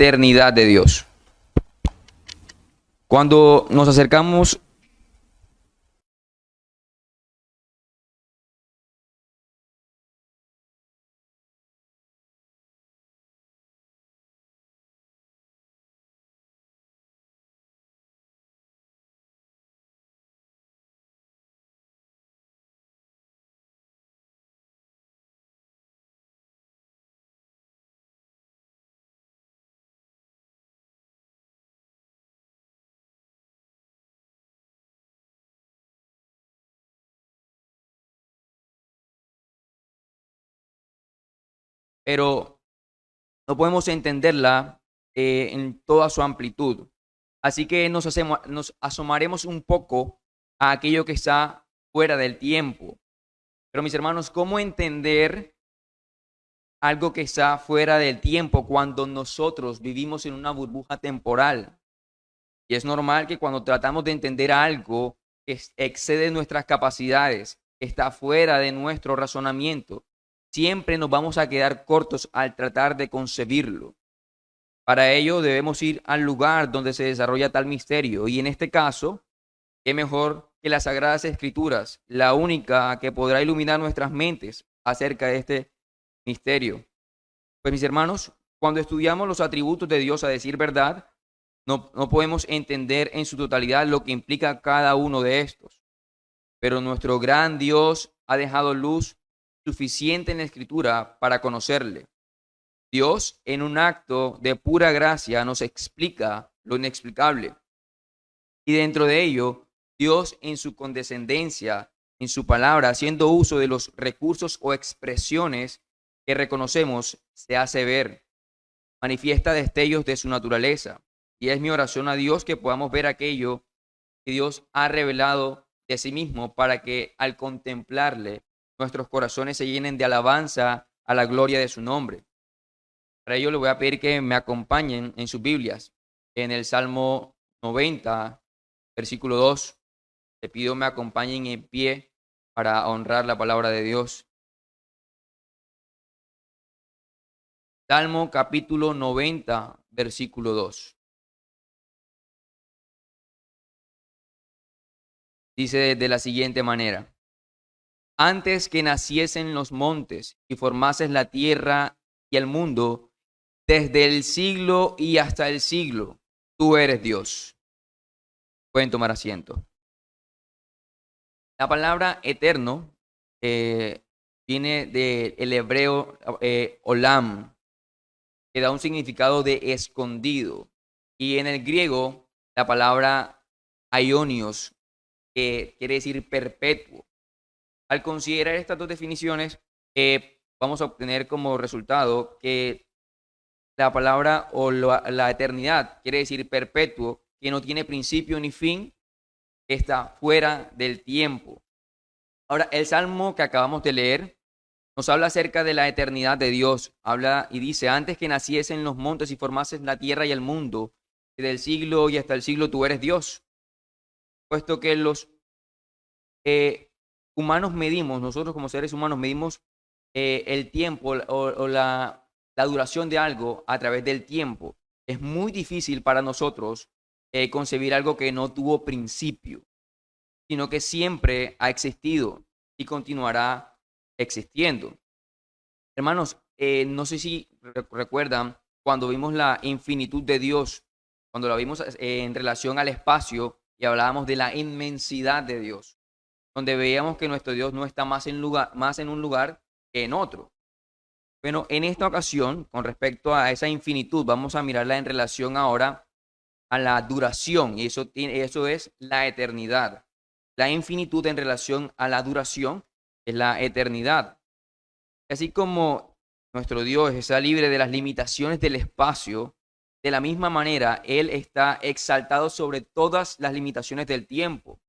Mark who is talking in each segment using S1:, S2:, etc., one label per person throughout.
S1: eternidad de Dios. Cuando nos acercamos pero no podemos entenderla en toda su amplitud. Así que nos asomaremos un poco a aquello que está fuera del tiempo. Pero mis hermanos, ¿cómo entender algo que está fuera del tiempo cuando nosotros vivimos en una burbuja temporal? Y es normal que cuando tratamos de entender algo que excede nuestras capacidades, está fuera de nuestro razonamiento, siempre nos vamos a quedar cortos al tratar de concebirlo. Para ello debemos ir al lugar donde se desarrolla tal misterio. Y en este caso, qué mejor que las Sagradas Escrituras, la única que podrá iluminar nuestras mentes acerca de este misterio. Pues mis hermanos, cuando estudiamos los atributos de Dios, a decir verdad, no podemos entender en su totalidad lo que implica cada uno de estos. Pero nuestro gran Dios ha dejado luz suficiente en la Escritura para conocerle. Dios, en un acto de pura gracia, nos explica lo inexplicable. Y dentro de ello, Dios en su condescendencia, en su palabra, haciendo uso de los recursos o expresiones que reconocemos, se hace ver, manifiesta destellos de su naturaleza. Y es mi oración a Dios que podamos ver aquello que Dios ha revelado de sí mismo para que al contemplarle, nuestros corazones se llenen de alabanza a la gloria de su nombre. Para ello le voy a pedir que me acompañen en sus Biblias, en el Salmo 90, versículo 2. Le pido me acompañen en pie para honrar la palabra de Dios. Salmo capítulo 90, versículo 2. Dice de la siguiente manera: antes que naciesen los montes y formases la tierra y el mundo, desde el siglo y hasta el siglo, tú eres Dios. Pueden tomar asiento. La palabra eterno viene del hebreo olam, que da un significado de escondido. Y en el griego, la palabra aionios, que quiere decir perpetuo. Al considerar estas dos definiciones, vamos a obtener como resultado que la palabra o la eternidad quiere decir perpetuo, que no tiene principio ni fin, que está fuera del tiempo. Ahora, el salmo que acabamos de leer nos habla acerca de la eternidad de Dios. Habla y dice: antes que naciesen los montes y formases la tierra y el mundo, del siglo y hasta el siglo tú eres Dios. Puesto que los humanos medimos, nosotros como seres humanos medimos el tiempo o la duración de algo a través del tiempo. Es muy difícil para nosotros concebir algo que no tuvo principio, sino que siempre ha existido y continuará existiendo. Hermanos, no sé si recuerdan cuando vimos la infinitud de Dios, cuando la vimos en relación al espacio y hablábamos de la inmensidad de Dios, donde veíamos que nuestro Dios no está más en un lugar que en otro. Bueno, en esta ocasión, con respecto a esa infinitud, vamos a mirarla en relación ahora a la duración, y eso es la eternidad. La infinitud en relación a la duración es la eternidad. Así como nuestro Dios está libre de las limitaciones del espacio, de la misma manera, Él está exaltado sobre todas las limitaciones del tiempo.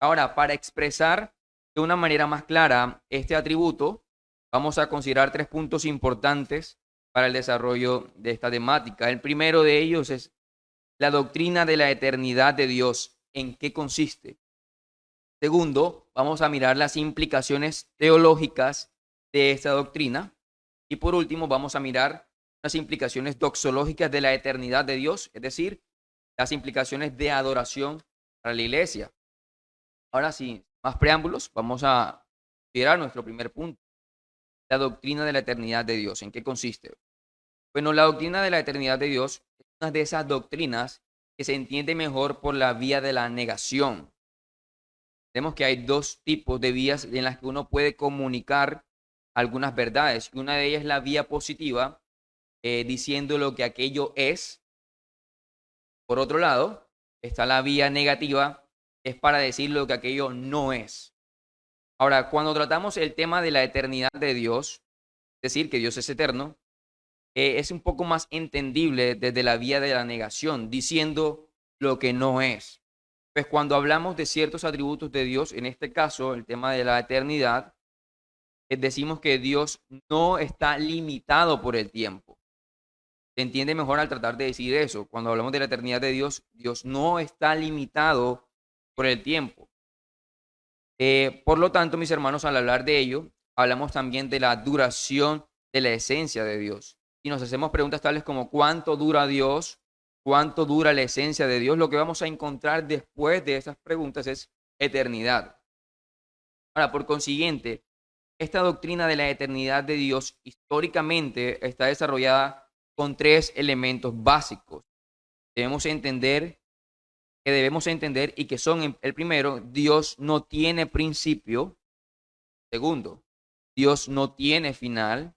S1: Ahora, para expresar de una manera más clara este atributo, vamos a considerar 3 puntos importantes para el desarrollo de esta temática. El primero de ellos es la doctrina de la eternidad de Dios. ¿En qué consiste? Segundo, vamos a mirar las implicaciones teológicas de esta doctrina. Y por último, vamos a mirar las implicaciones doxológicas de la eternidad de Dios, es decir, las implicaciones de adoración para la iglesia. Ahora sí, más preámbulos, vamos a considerar nuestro primer punto, la doctrina de la eternidad de Dios. ¿En qué consiste? Bueno, la doctrina de la eternidad de Dios es una de esas doctrinas que se entiende mejor por la vía de la negación. Vemos que hay dos tipos de vías en las que uno puede comunicar algunas verdades. Una de ellas es la vía positiva, diciendo lo que aquello es. Por otro lado, está la vía negativa, es para decir lo que aquello no es. Ahora, cuando tratamos el tema de la eternidad de Dios, es decir, que Dios es eterno, es un poco más entendible desde la vía de la negación, diciendo lo que no es. Pues cuando hablamos de ciertos atributos de Dios, en este caso, el tema de la eternidad, decimos que Dios no está limitado por el tiempo. Se entiende mejor al tratar de decir eso. Cuando hablamos de la eternidad de Dios, Dios no está limitado por el tiempo. Por lo tanto, mis hermanos, al hablar de ello, hablamos también de la duración de la esencia de Dios. Y nos hacemos preguntas tales como ¿cuánto dura Dios? ¿Cuánto dura la esencia de Dios? Lo que vamos a encontrar después de esas preguntas es eternidad. Ahora, por consiguiente, esta doctrina de la eternidad de Dios históricamente está desarrollada con tres elementos básicos. Debemos entender y que son el primero, Dios no tiene principio. Segundo, Dios no tiene final.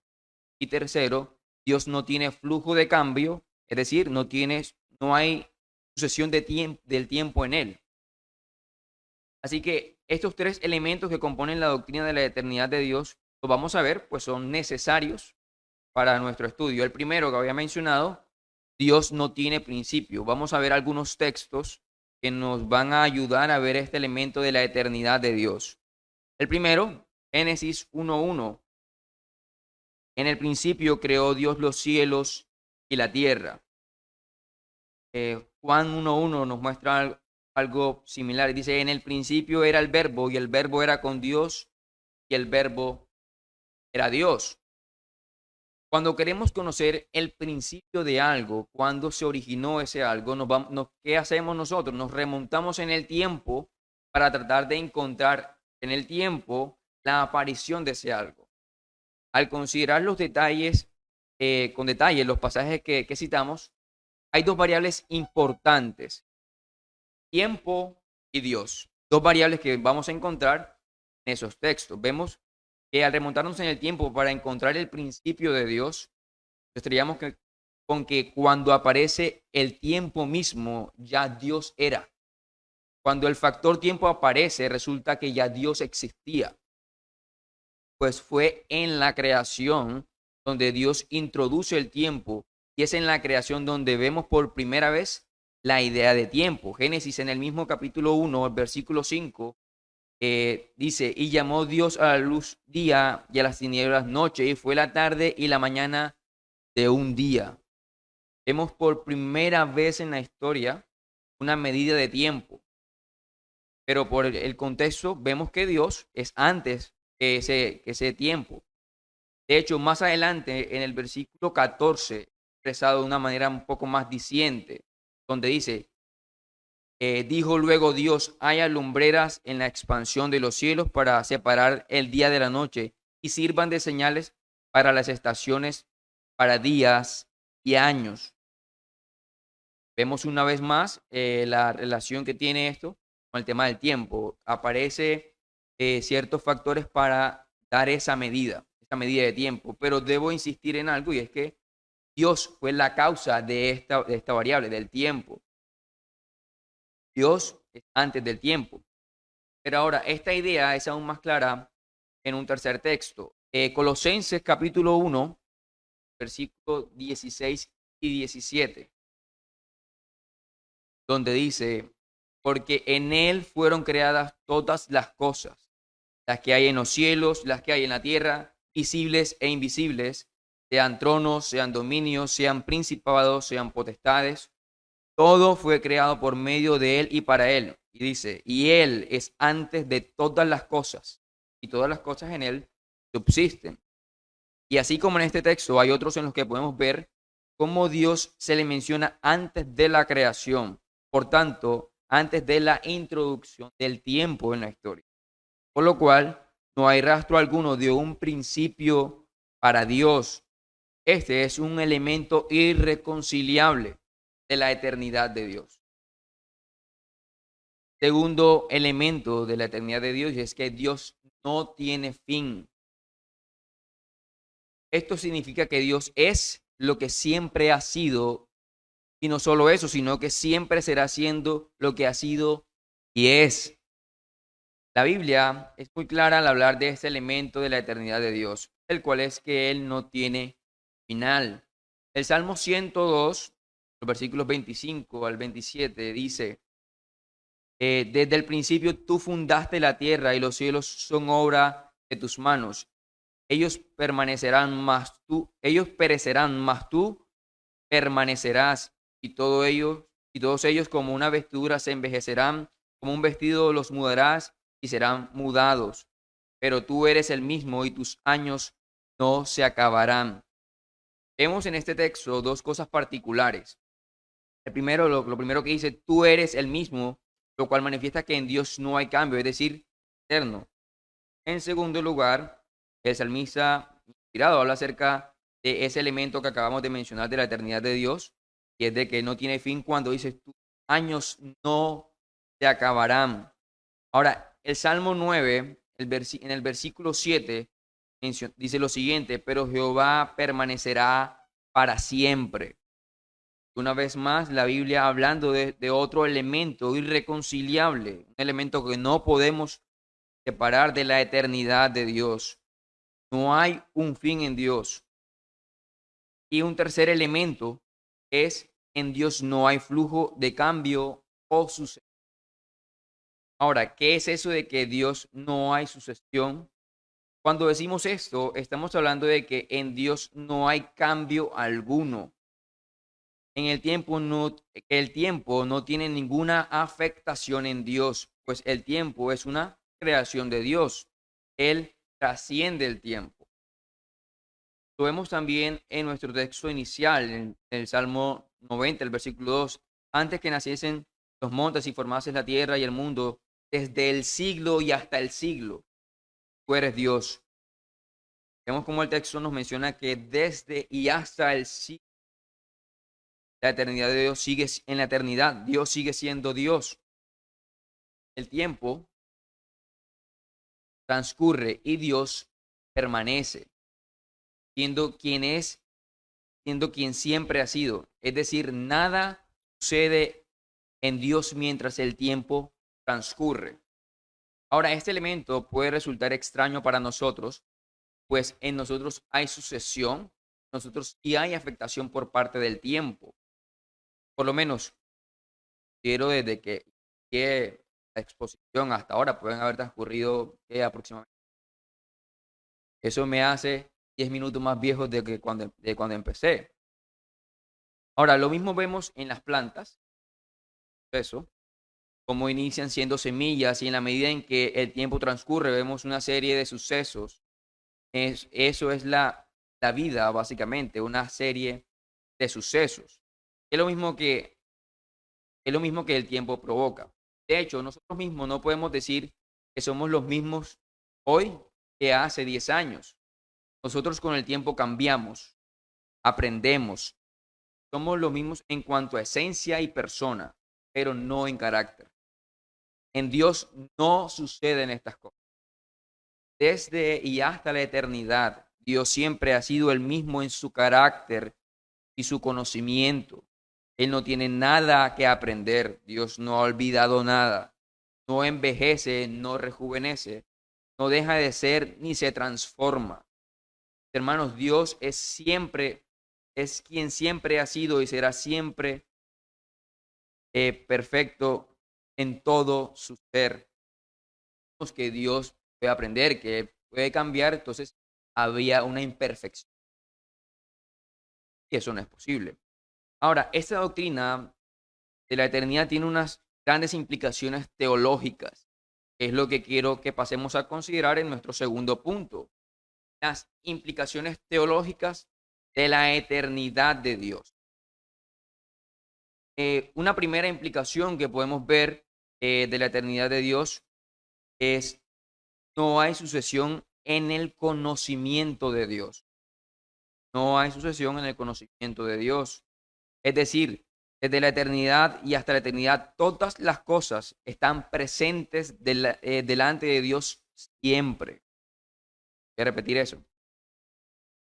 S1: Y tercero, Dios no tiene flujo de cambio, es decir, no hay sucesión del tiempo en él. Así que estos tres elementos que componen la doctrina de la eternidad de Dios, los vamos a ver, pues son necesarios para nuestro estudio. El primero que había mencionado, Dios no tiene principio. Vamos a ver algunos textos que nos van a ayudar a ver este elemento de la eternidad de Dios. El primero, Génesis 1:1. En el principio creó Dios los cielos y la tierra. Juan 1:1 nos muestra algo similar. Dice, en el principio era el verbo y el verbo era con Dios y el verbo era Dios. Cuando queremos conocer el principio de algo, cuándo se originó ese algo, ¿qué hacemos nosotros? Nos remontamos en el tiempo para tratar de encontrar en el tiempo la aparición de ese algo. Al considerar los detalles, con detalle los pasajes que citamos, hay dos variables importantes, tiempo y Dios. Dos variables que vamos a encontrar en esos textos. Vemos que al remontarnos en el tiempo para encontrar el principio de Dios, estaríamos con que cuando aparece el tiempo mismo, ya Dios era. Cuando el factor tiempo aparece, resulta que ya Dios existía. Pues fue en la creación donde Dios introduce el tiempo y es en la creación donde vemos por primera vez la idea de tiempo. Génesis en el mismo capítulo 1, el versículo 5, dice, y llamó Dios a la luz día y a las tinieblas noche, y fue la tarde y la mañana de un día. Vemos por primera vez en la historia una medida de tiempo, pero por el contexto vemos que Dios es antes que ese tiempo. De hecho, más adelante en el versículo 14, expresado de una manera un poco más diciente, donde dice, dijo luego Dios, haya lumbreras en la expansión de los cielos para separar el día de la noche y sirvan de señales para las estaciones, para días y años. Vemos una vez más la relación que tiene esto con el tema del tiempo. Aparece ciertos factores para dar esa medida de tiempo, pero debo insistir en algo y es que Dios fue la causa de esta variable, del tiempo. Dios es antes del tiempo. Pero ahora, esta idea es aún más clara en un tercer texto. Colosenses capítulo 1, versículos 16 y 17, donde dice, porque en Él fueron creadas todas las cosas, las que hay en los cielos, las que hay en la tierra, visibles e invisibles, sean tronos, sean dominios, sean principados, sean potestades. Todo fue creado por medio de Él y para Él. Y dice, y Él es antes de todas las cosas, y todas las cosas en Él subsisten. Y así como en este texto hay otros en los que podemos ver cómo Dios se le menciona antes de la creación, por tanto, antes de la introducción del tiempo en la historia. Por lo cual, no hay rastro alguno de un principio para Dios. Este es un elemento irreconciliable de la eternidad de Dios. Segundo elemento de la eternidad de Dios es que Dios no tiene fin. Esto significa que Dios es lo que siempre ha sido, y no solo eso, sino que siempre será siendo lo que ha sido y es. La Biblia es muy clara al hablar de este elemento de la eternidad de Dios, el cual es que Él no tiene final. El Salmo 102, los versículos 25 al 27, dice, desde el principio tú fundaste la tierra y los cielos son obra de tus manos. Ellos perecerán, mas tú permanecerás, y todos ellos como una vestidura se envejecerán, como un vestido los mudarás y serán mudados. Pero tú eres el mismo y tus años no se acabarán. Vemos en este texto dos cosas particulares. El primero, lo primero que dice, tú eres el mismo, lo cual manifiesta que en Dios no hay cambio, es decir, eterno. En segundo lugar, el salmista inspirado habla acerca de ese elemento que acabamos de mencionar de la eternidad de Dios, y es de que no tiene fin cuando dice, tus años no se acabarán. Ahora, el Salmo 9, en el versículo 7, dice lo siguiente, pero Jehová permanecerá para siempre. Una vez más, la Biblia hablando de otro elemento irreconciliable, un elemento que no podemos separar de la eternidad de Dios. No hay un fin en Dios. Y un tercer elemento es en Dios no hay flujo de cambio o sucesión. Ahora, ¿qué es eso de que Dios no hay sucesión? Cuando decimos esto, estamos hablando de que en Dios no hay cambio alguno. En el tiempo no tiene ninguna afectación en Dios, pues el tiempo es una creación de Dios. Él trasciende el tiempo. Lo vemos también en nuestro texto inicial, en el Salmo 90, el versículo 2. Antes que naciesen los montes y formases la tierra y el mundo, desde el siglo y hasta el siglo, tú eres Dios. Vemos como el texto nos menciona que desde y hasta el siglo, la eternidad de Dios sigue en la eternidad. Dios sigue siendo Dios. El tiempo transcurre y Dios permanece, siendo quien es, siendo quien siempre ha sido. Es decir, nada sucede en Dios mientras el tiempo transcurre. Ahora, este elemento puede resultar extraño para nosotros, pues en nosotros hay sucesión, nosotros sí hay afectación por parte del tiempo. Por lo menos, quiero desde que la exposición hasta ahora pueden haber transcurrido aproximadamente. Eso me hace 10 minutos más viejos de cuando empecé. Ahora, lo mismo vemos en las plantas, eso, cómo inician siendo semillas y en la medida en que el tiempo transcurre vemos una serie de sucesos. Eso es la vida, básicamente, una serie de sucesos. Es lo mismo que, es lo mismo que el tiempo provoca. De hecho, nosotros mismos no podemos decir que somos los mismos hoy que hace 10 años. Nosotros con el tiempo cambiamos, aprendemos. Somos los mismos en cuanto a esencia y persona, pero no en carácter. En Dios no suceden estas cosas. Desde y hasta la eternidad, Dios siempre ha sido el mismo en su carácter y su conocimiento. Él no tiene nada que aprender. Dios no ha olvidado nada. No envejece, no rejuvenece, no deja de ser ni se transforma. Hermanos, Dios es quien siempre ha sido y será siempre perfecto en todo su ser. Que Dios puede aprender, que puede cambiar, entonces había una imperfección. Y eso no es posible. Ahora, esta doctrina de la eternidad tiene unas grandes implicaciones teológicas, que es lo que quiero que pasemos a considerar en nuestro segundo punto. Las implicaciones teológicas de la eternidad de Dios. Una primera implicación que podemos ver de la eternidad de Dios es no hay sucesión en el conocimiento de Dios. No hay sucesión en el conocimiento de Dios. Es decir, desde la eternidad y hasta la eternidad, todas las cosas están presentes delante de Dios siempre. Voy a repetir eso.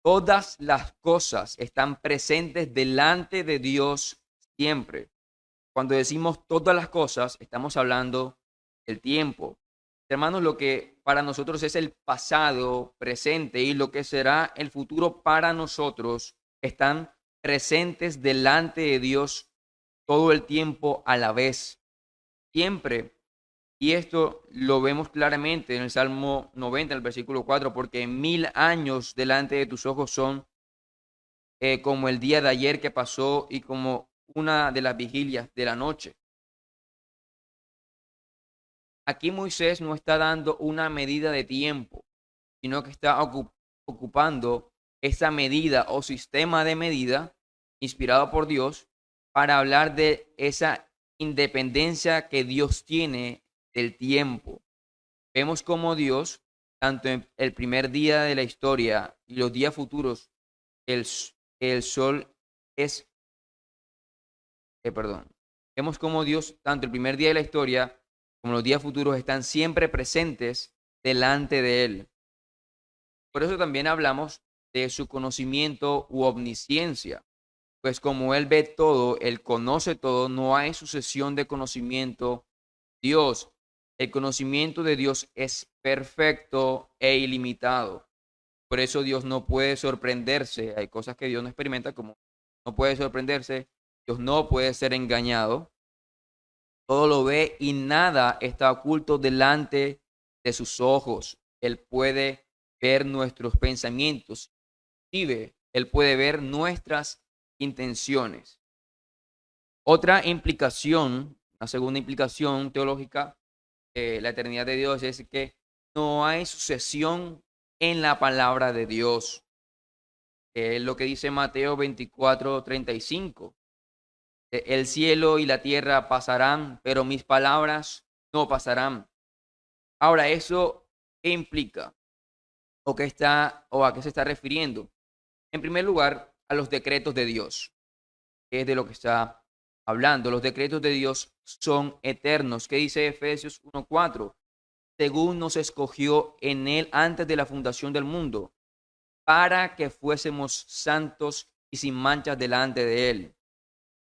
S1: Todas las cosas están presentes delante de Dios siempre. Cuando decimos todas las cosas, estamos hablando del tiempo. Hermanos, lo que para nosotros es el pasado, presente y lo que será el futuro para nosotros, están presentes delante de Dios todo el tiempo a la vez, siempre. Y esto lo vemos claramente en el Salmo 90, en el versículo 4, porque 1000 años delante de tus ojos son como el día de ayer que pasó y como una de las vigilias de la noche. Aquí Moisés no está dando una medida de tiempo, sino que está ocupando esa medida o sistema de medida inspirado por Dios para hablar de esa independencia que Dios tiene del tiempo. Vemos como Dios, tanto en el primer día de la historia y los días futuros, el, el sol es, perdón, vemos como Dios, tanto el primer día de la historia como los días futuros, están siempre presentes delante de Él. Por eso también hablamos de su conocimiento u omnisciencia, pues como Él ve todo, Él conoce todo, no hay sucesión de conocimiento. Dios, el conocimiento de Dios es perfecto e ilimitado. Por eso Dios no puede sorprenderse. Hay cosas que Dios no experimenta, como no puede sorprenderse. Dios no puede ser engañado. Todo lo ve y nada está oculto delante de sus ojos. Él puede ver nuestros pensamientos. Él puede ver nuestras intenciones. Otra implicación, la segunda implicación teológica de la eternidad de Dios es que no hay sucesión en la palabra de Dios. Es lo que dice Mateo 24:35. El cielo y la tierra pasarán, pero mis palabras no pasarán. Ahora, ¿eso qué implica? ¿O a qué se está refiriendo? En primer lugar, a los decretos de Dios, que es de lo que está hablando. Los decretos de Dios son eternos. ¿Qué dice Efesios 1:4? Según nos escogió en él antes de la fundación del mundo, para que fuésemos santos y sin manchas delante de él.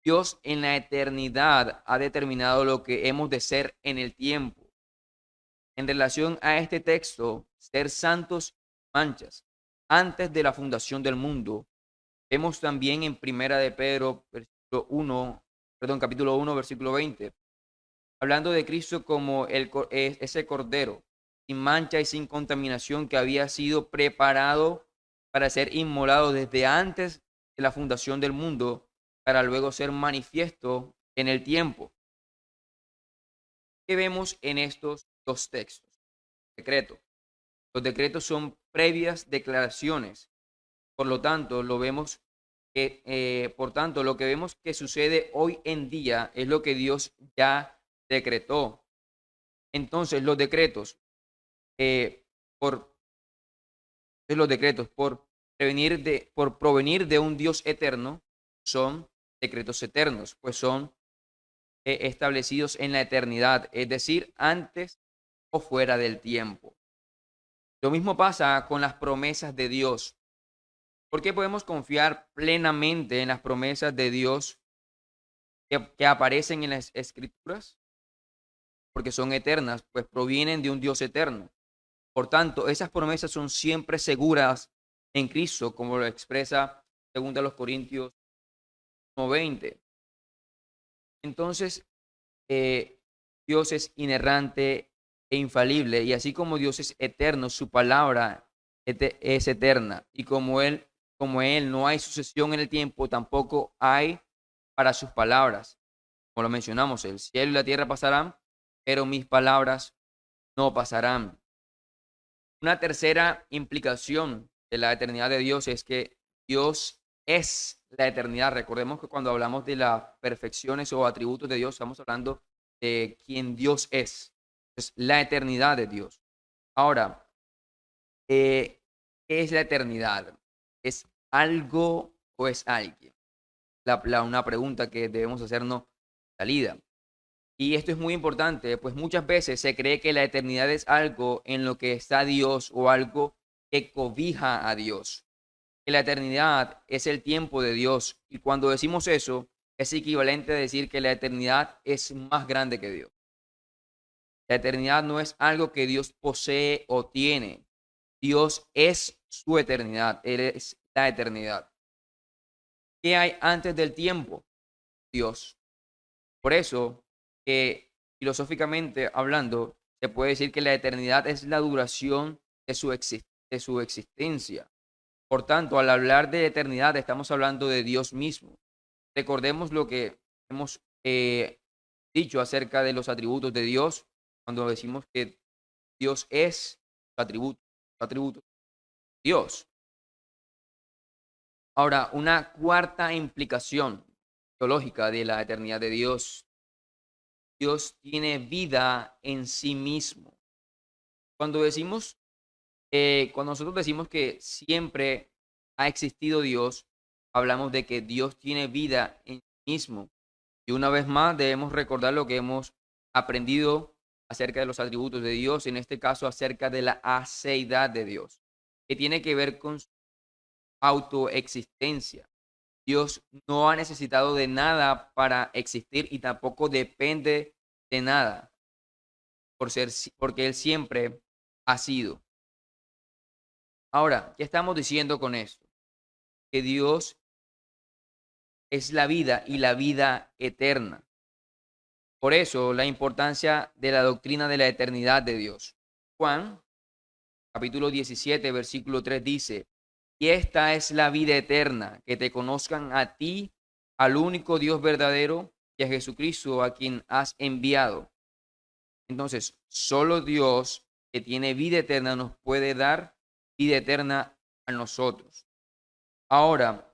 S1: Dios en la eternidad ha determinado lo que hemos de ser en el tiempo. En relación a este texto, ser santos sin manchas antes de la fundación del mundo, vemos también en Primera de Pedro, capítulo 1, versículo 20, hablando de Cristo como ese cordero sin mancha y sin contaminación que había sido preparado para ser inmolado desde antes de la fundación del mundo, para luego ser manifiesto en el tiempo. ¿Qué vemos en estos dos textos? Decreto. Los decretos son previas declaraciones. Por lo tanto, por tanto, lo que vemos que sucede hoy en día es lo que Dios ya decretó. Entonces, los decretos, por por provenir de un Dios eterno, son decretos eternos, pues son establecidos en la eternidad, es decir, antes o fuera del tiempo. Lo mismo pasa con las promesas de Dios. ¿Por qué podemos confiar plenamente en las promesas de Dios que aparecen en las Escrituras? Porque son eternas, pues provienen de un Dios eterno. Por tanto, esas promesas son siempre seguras en Cristo, como lo expresa 2 Corintios 1:20. Entonces, Dios es inerrante e infalible, y así como Dios es eterno, su palabra es eterna, y como él no hay sucesión en el tiempo, tampoco hay para sus palabras. Como lo mencionamos, el cielo y la tierra pasarán, pero mis palabras no pasarán. Una tercera implicación de la eternidad de Dios es que Dios es la eternidad. Recordemos que cuando hablamos de las perfecciones o atributos de Dios, estamos hablando de quién Dios es la eternidad de Dios. Ahora, ¿qué es la eternidad? ¿Es algo o es alguien? Una pregunta que debemos hacernos salida. Y esto es muy importante, pues muchas veces se cree que la eternidad es algo en lo que está Dios o algo que cobija a Dios. Que la eternidad es el tiempo de Dios. Y cuando decimos eso, es equivalente a decir que la eternidad es más grande que Dios. La eternidad no es algo que Dios posee o tiene. Dios es su eternidad. Él es la eternidad. ¿Qué hay antes del tiempo? Dios. Por eso que filosóficamente hablando, se puede decir que la eternidad es la duración de su existencia. Por tanto, al hablar de eternidad, estamos hablando de Dios mismo. Recordemos lo que hemos dicho acerca de los atributos de Dios, cuando decimos que Dios es su atributo, Dios. Ahora, una cuarta implicación teológica de la eternidad de Dios. Dios tiene vida en sí mismo. Cuando decimos, cuando nosotros decimos que siempre ha existido Dios, hablamos de que Dios tiene vida en sí mismo. Y una vez más debemos recordar lo que hemos aprendido acerca de los atributos de Dios, en este caso acerca de la aceidad de Dios, que tiene que ver con su autoexistencia. Dios no ha necesitado de nada para existir y tampoco depende de nada porque Él siempre ha sido. Ahora, ¿qué estamos diciendo con esto? Que Dios es la vida y la vida eterna. Por eso, la importancia de la doctrina de la eternidad de Dios. Juan, capítulo 17, versículo 3 dice, y esta es la vida eterna, que te conozcan a ti, al único Dios verdadero, y a Jesucristo, a quien has enviado. Entonces, solo Dios que tiene vida eterna nos puede dar vida eterna a nosotros. Ahora,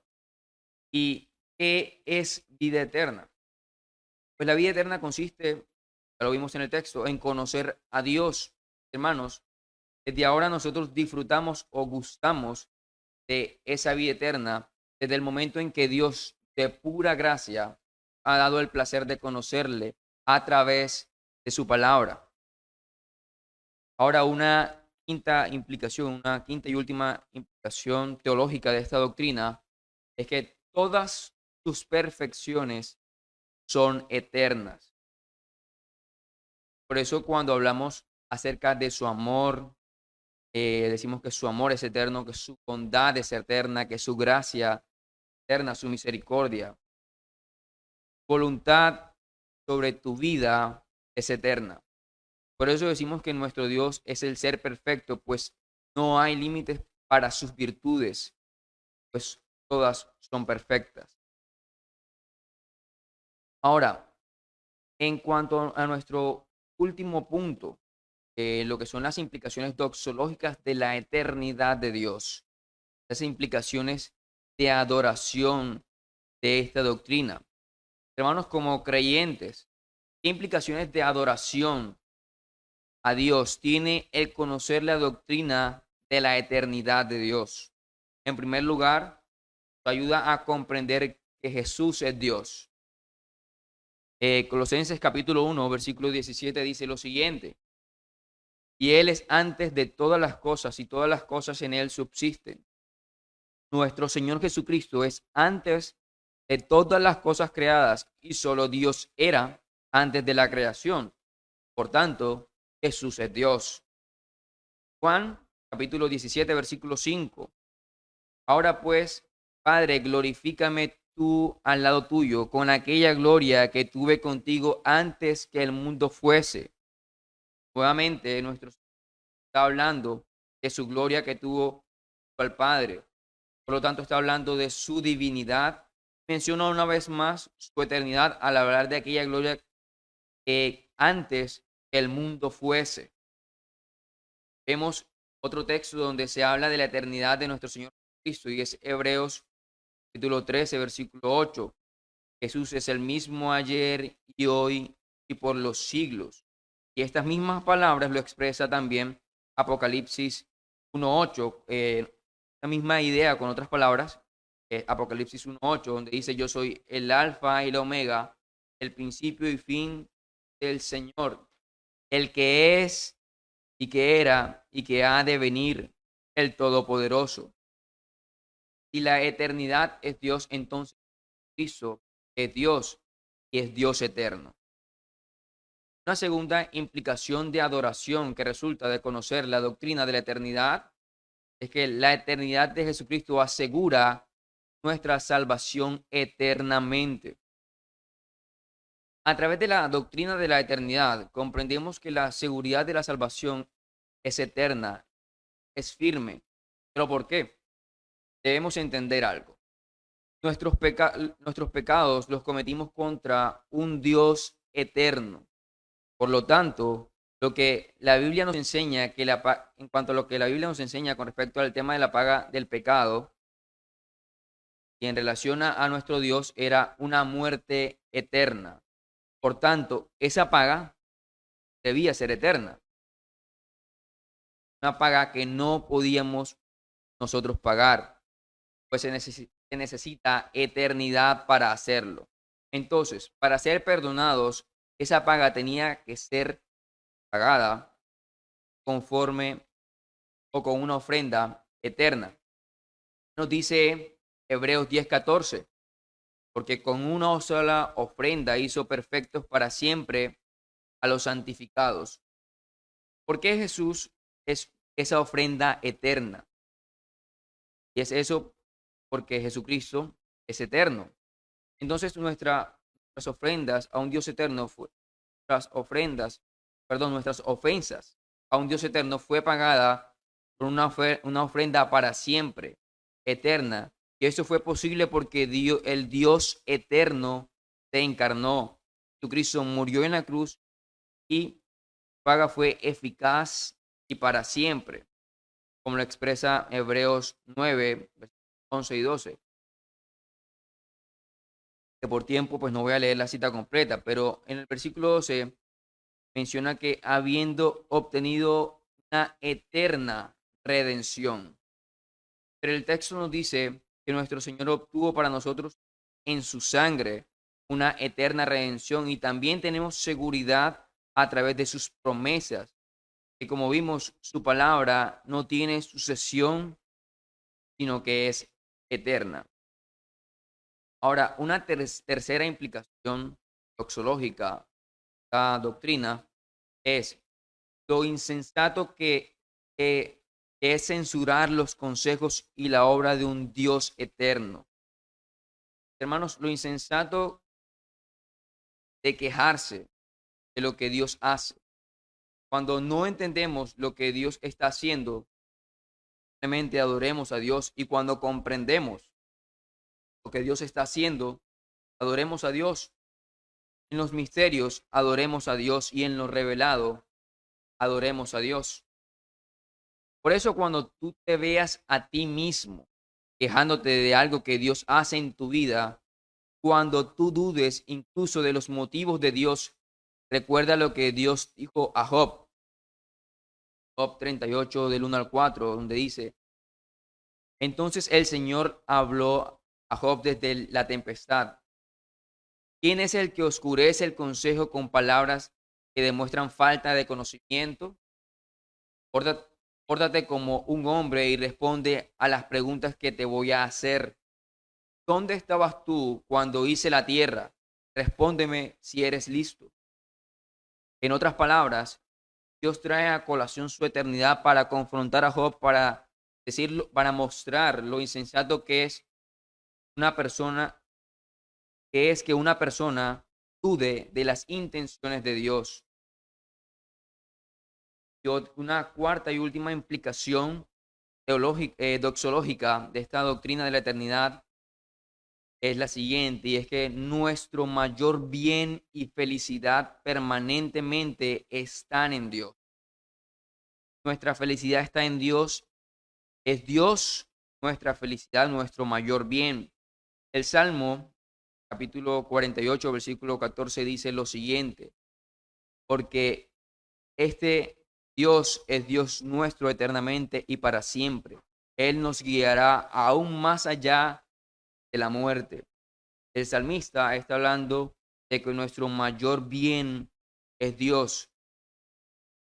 S1: ¿y qué es vida eterna? Pues la vida eterna consiste, ya lo vimos en el texto, en conocer a Dios. Hermanos, desde ahora nosotros disfrutamos o gustamos de esa vida eterna desde el momento en que Dios, de pura gracia, ha dado el placer de conocerle a través de su palabra. Ahora, una quinta implicación, una quinta y última implicación teológica de esta doctrina es que todas sus perfecciones son eternas. Por eso cuando hablamos acerca de su amor, decimos que su amor es eterno, que su bondad es eterna, que su gracia es eterna, su misericordia, voluntad sobre tu vida es eterna. Por eso decimos que nuestro Dios es el ser perfecto, pues no hay límites para sus virtudes, pues todas son perfectas. Ahora, en cuanto a nuestro último punto, lo que son las implicaciones doxológicas de la eternidad de Dios, esas implicaciones de adoración de esta doctrina. Hermanos, como creyentes, ¿qué implicaciones de adoración a Dios tiene el conocer la doctrina de la eternidad de Dios? En primer lugar, ayuda a comprender que Jesús es Dios. Colosenses capítulo 1, versículo 17 dice lo siguiente, y Él es antes de todas las cosas y todas las cosas en Él subsisten. Nuestro Señor Jesucristo es antes de todas las cosas creadas y solo Dios era antes de la creación. Por tanto, Jesús es Dios. Juan capítulo 17, versículo 5. Ahora pues, Padre, glorifícame tú al lado tuyo con aquella gloria que tuve contigo antes que el mundo fuese. Nuevamente, nuestro Señor está hablando de su gloria que tuvo al Padre. Por lo tanto, está hablando de su divinidad. Menciona una vez más su eternidad al hablar de aquella gloria que antes que el mundo fuese. Vemos otro texto donde se habla de la eternidad de nuestro Señor Cristo y es Hebreos capítulo 13, versículo 8. Jesús es el mismo ayer y hoy y por los siglos. Y estas mismas palabras lo expresa también Apocalipsis 1:8. La misma idea con otras palabras, Apocalipsis 1:8, donde dice: yo soy el alfa y el omega, el principio y fin del Señor, el que es y que era y que ha de venir, el Todopoderoso. Si la eternidad es Dios, entonces Cristo es Dios y es Dios eterno. Una segunda implicación de adoración que resulta de conocer la doctrina de la eternidad es que la eternidad de Jesucristo asegura nuestra salvación eternamente. A través de la doctrina de la eternidad comprendemos que la seguridad de la salvación es eterna, es firme. ¿Pero por qué? Debemos entender algo. Nuestros pecados los cometimos contra un Dios eterno. Por lo tanto, lo que la Biblia nos enseña, en cuanto a lo que la Biblia nos enseña con respecto al tema de la paga del pecado y en relación a nuestro Dios, era una muerte eterna. Por tanto, esa paga debía ser eterna. Una paga que no podíamos nosotros pagar, pues se necesita eternidad para hacerlo. Entonces, para ser perdonados, esa paga tenía que ser pagada conforme o con una ofrenda eterna. Nos dice Hebreos 10:14, porque con una sola ofrenda hizo perfectos para siempre a los santificados. ¿Por qué Jesús es esa ofrenda eterna? Y es eso porque Jesucristo es eterno. Entonces nuestras ofrendas a un Dios eterno, nuestras ofensas a un Dios eterno fue pagada por una ofrenda para siempre, eterna. Y eso fue posible porque el Dios eterno se encarnó. Jesucristo murió en la cruz y paga fue eficaz y para siempre, como lo expresa Hebreos 9, 11 y 12. Que por tiempo pues no voy a leer la cita completa, pero en el versículo 12 menciona que habiendo obtenido una eterna redención. Pero el texto nos dice que nuestro Señor obtuvo para nosotros en su sangre una eterna redención y también tenemos seguridad a través de sus promesas, que como vimos, su palabra no tiene sucesión, sino que es eterna. Ahora, una tercera implicación doxológica de la doctrina es lo insensato que es censurar los consejos y la obra de un Dios eterno. Hermanos, lo insensato de quejarse de lo que Dios hace. Cuando no entendemos lo que Dios está haciendo, simplemente adoremos a Dios, y cuando comprendemos lo que Dios está haciendo, adoremos a Dios. En los misterios, adoremos a Dios, y en lo revelado, adoremos a Dios. Por eso cuando tú te veas a ti mismo quejándote de algo que Dios hace en tu vida, cuando tú dudes incluso de los motivos de Dios, recuerda lo que Dios dijo a Job. Job 38 del 1 al 4, donde dice: entonces el Señor habló a Job desde la tempestad. ¿Quién es el que oscurece el consejo con palabras que demuestran falta de conocimiento? Pórtate como un hombre y responde a las preguntas que te voy a hacer. ¿Dónde estabas tú cuando hice la tierra? Respóndeme si eres listo. En otras palabras, Dios trae a colación su eternidad para confrontar a Job, para decirlo, para mostrar lo insensato que es que una persona dude de las intenciones de Dios. Y una cuarta y última implicación doxológica de esta doctrina de la eternidad es la siguiente, y es que nuestro mayor bien y felicidad permanentemente están en Dios. Nuestra felicidad está en Dios. Es Dios nuestra felicidad, nuestro mayor bien. El Salmo, capítulo 48, versículo 14, dice lo siguiente, porque este Dios es Dios nuestro eternamente y para siempre. Él nos guiará aún más allá de la muerte. El salmista está hablando de que nuestro mayor bien es Dios,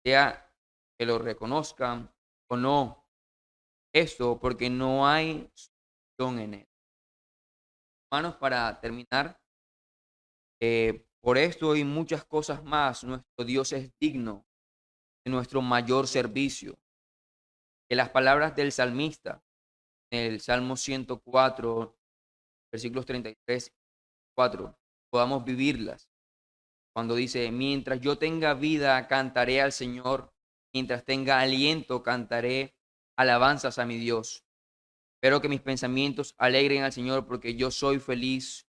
S1: sea que lo reconozcan o no. Esto porque no hay solución en él. Hermanos, para terminar, por esto y muchas cosas más, nuestro Dios es digno de nuestro mayor servicio. Que las palabras del salmista, en el Salmo 104, versículos 33 y 4, podamos vivirlas. Cuando dice, mientras yo tenga vida, cantaré al Señor, mientras tenga aliento, cantaré alabanzas a mi Dios. Espero que mis pensamientos alegren al Señor porque yo soy feliz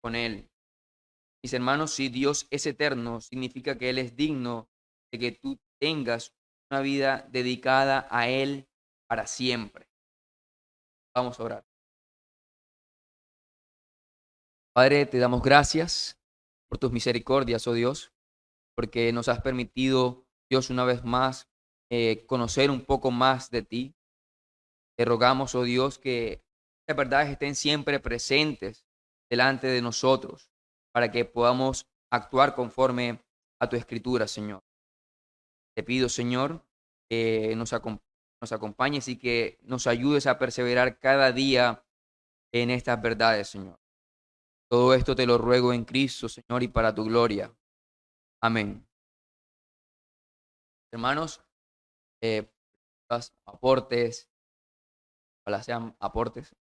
S1: con Él. Mis hermanos, si Dios es eterno, significa que Él es digno de que tú tengas una vida dedicada a Él para siempre. Vamos a orar. Padre, te damos gracias por tus misericordias, oh Dios, porque nos has permitido, Dios, una vez más, conocer un poco más de ti. Te rogamos, oh Dios, que estas verdades estén siempre presentes delante de nosotros, para que podamos actuar conforme a tu escritura, Señor. Te pido, Señor, que nos acompañes y que nos ayudes a perseverar cada día en estas verdades, Señor. Todo esto te lo ruego en Cristo, Señor, y para tu gloria. Amén. Hermanos, aportes, ojalá sean aportes.